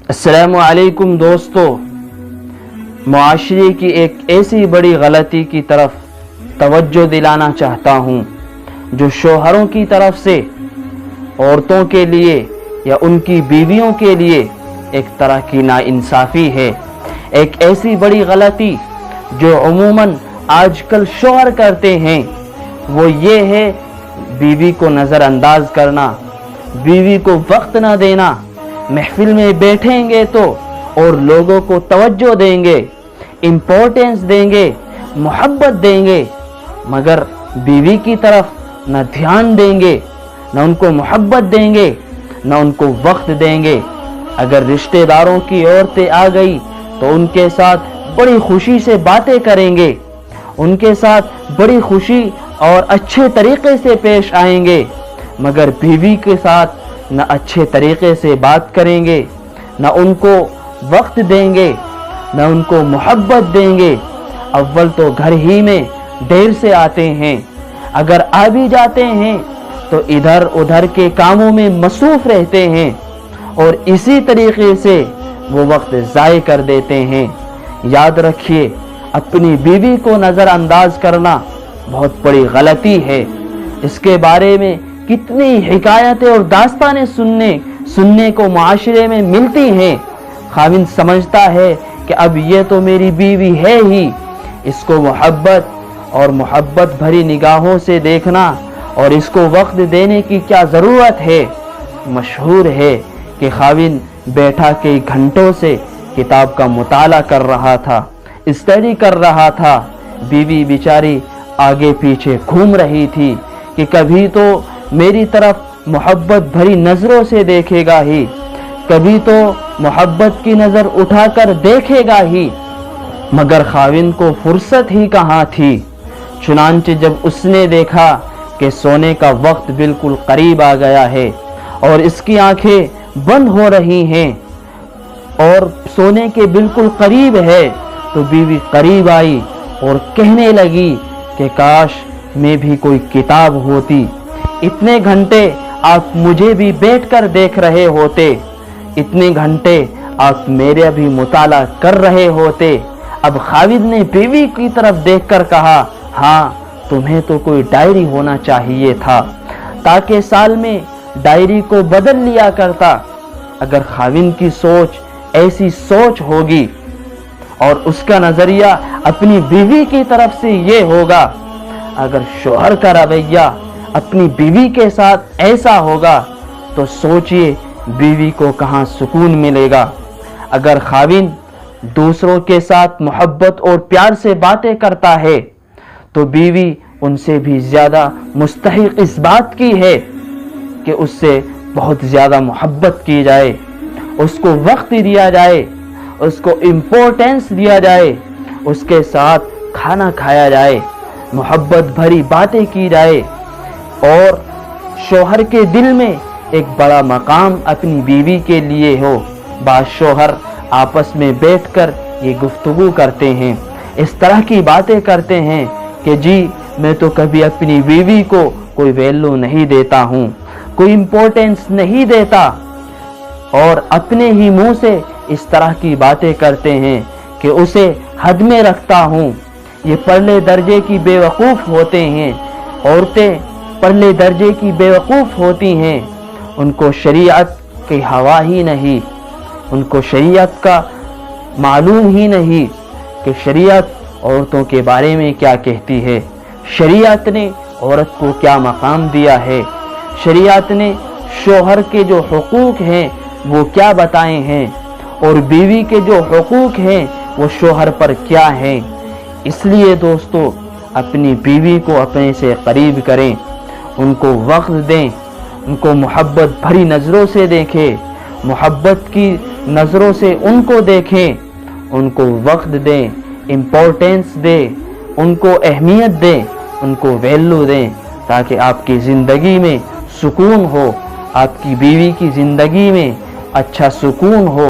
अस्सलामु अलैकुम दोस्तों, मुआशरे की एक ऐसी बड़ी गलती की तरफ तवज्जो दिलाना चाहता हूँ जो शोहरों की तरफ से औरतों के लिए या उनकी बीवियों के लिए एक तरह की नाइंसाफ़ी है। एक ऐसी बड़ी गलती जो अमूमन आजकल शोहर करते हैं वो ये है बीवी को नज़रअंदाज करना, बीवी को वक्त ना देना। महफिल में बैठेंगे तो और लोगों को तवज्जो देंगे, इम्पोर्टेंस देंगे, मोहब्बत देंगे, मगर बीवी की तरफ न ध्यान देंगे, न उनको मोहब्बत देंगे, न उनको वक्त देंगे। अगर रिश्तेदारों की औरतें आ गई तो उनके साथ बड़ी खुशी से बातें करेंगे, उनके साथ बड़ी खुशी और अच्छे तरीके से पेश आएंगे, मगर बीवी के साथ न अच्छे तरीके से बात करेंगे, न उनको वक्त देंगे, न उनको मोहब्बत देंगे। अव्वल तो घर ही में देर से आते हैं, अगर आ भी जाते हैं तो इधर उधर के कामों में मसरूफ रहते हैं और इसी तरीके से वो वक्त ज़ाय कर देते हैं। याद रखिए, अपनी बीवी को नज़रअंदाज करना बहुत बड़ी गलती है। इसके बारे में कितनी हिकायतें और दास्तानें सुनने को मुआशरे में मिलती हैं। खाविंद समझता है कि अब ये तो मेरी बीवी है ही, इसको मोहब्बत भरी निगाहों से देखना और इसको वक्त देने की क्या ज़रूरत है। मशहूर है कि खाविंद बैठा कई घंटों से किताब का मुताला कर रहा था, स्टडी कर रहा था। बीवी बेचारी आगे पीछे घूम रही थी कि कभी तो मेरी तरफ मोहब्बत भरी नज़रों से देखेगा ही, कभी तो मोहब्बत की नज़र उठाकर देखेगा ही, मगर खाविंद को फुर्सत ही कहाँ थी। चुनांचे जब उसने देखा कि सोने का वक्त बिल्कुल करीब आ गया है और इसकी आंखें बंद हो रही हैं और सोने के बिल्कुल करीब है, तो बीवी करीब आई और कहने लगी कि काश मैं भी कोई किताब होती, इतने घंटे आप मुझे भी बैठकर देख रहे होते, इतने घंटे आप मेरे भी मुताला कर रहे होते। अब खाविद ने बीवी की तरफ देखकर कहा, हाँ तुम्हें तो कोई डायरी होना चाहिए था ताकि साल में डायरी को बदल लिया करता। अगर खाविद की सोच ऐसी सोच होगी और उसका नज़रिया अपनी बीवी की तरफ से ये होगा, अगर शोहर का रवैया अपनी बीवी के साथ ऐसा होगा तो सोचिए बीवी को कहाँ सुकून मिलेगा। अगर खाविंद दूसरों के साथ मोहब्बत और प्यार से बातें करता है तो बीवी उनसे भी ज़्यादा मुस्तहिक इस बात की है कि उससे बहुत ज़्यादा मोहब्बत की जाए, उसको वक्त दिया जाए, उसको इम्पोर्टेंस दिया जाए, उसके साथ खाना खाया जाए, मोहब्बत भरी बातें की जाए और शोहर के दिल में एक बड़ा मकाम अपनी बीवी के लिए हो। बाज़ शोहर आपस में बैठकर ये गुफ्तगू करते हैं, इस तरह की बातें करते हैं कि जी मैं तो कभी अपनी बीवी को कोई वैल्यू नहीं देता हूँ, कोई इम्पोर्टेंस नहीं देता, और अपने ही मुंह से इस तरह की बातें करते हैं कि उसे हद में रखता हूँ। ये परले दर्जे की बेवकूफ़ होते हैं, औरतें परले दर्जे की बेवकूफ़ होती हैं, उनको शरीयत की हवा ही नहीं, उनको शरीयत का मालूम ही नहीं कि शरीयत औरतों के बारे में क्या कहती है, शरीयत ने औरत को क्या मकाम दिया है, शरीयत ने शोहर के जो हुकूक हैं वो क्या बताए हैं और बीवी के जो हुकूक हैं वो शोहर पर क्या हैं। इसलिए दोस्तों, अपनी बीवी को अपने से करीब करें, उनको वक्त दें, उनको मोहब्बत भरी नज़रों से देखें, मोहब्बत की नज़रों से उनको देखें, उनको वक्त दें, इम्पोर्टेंस दें, उनको अहमियत दें, उनको वैल्यू दें, ताकि आपकी ज़िंदगी में सुकून हो, आपकी बीवी की ज़िंदगी में अच्छा सुकून हो।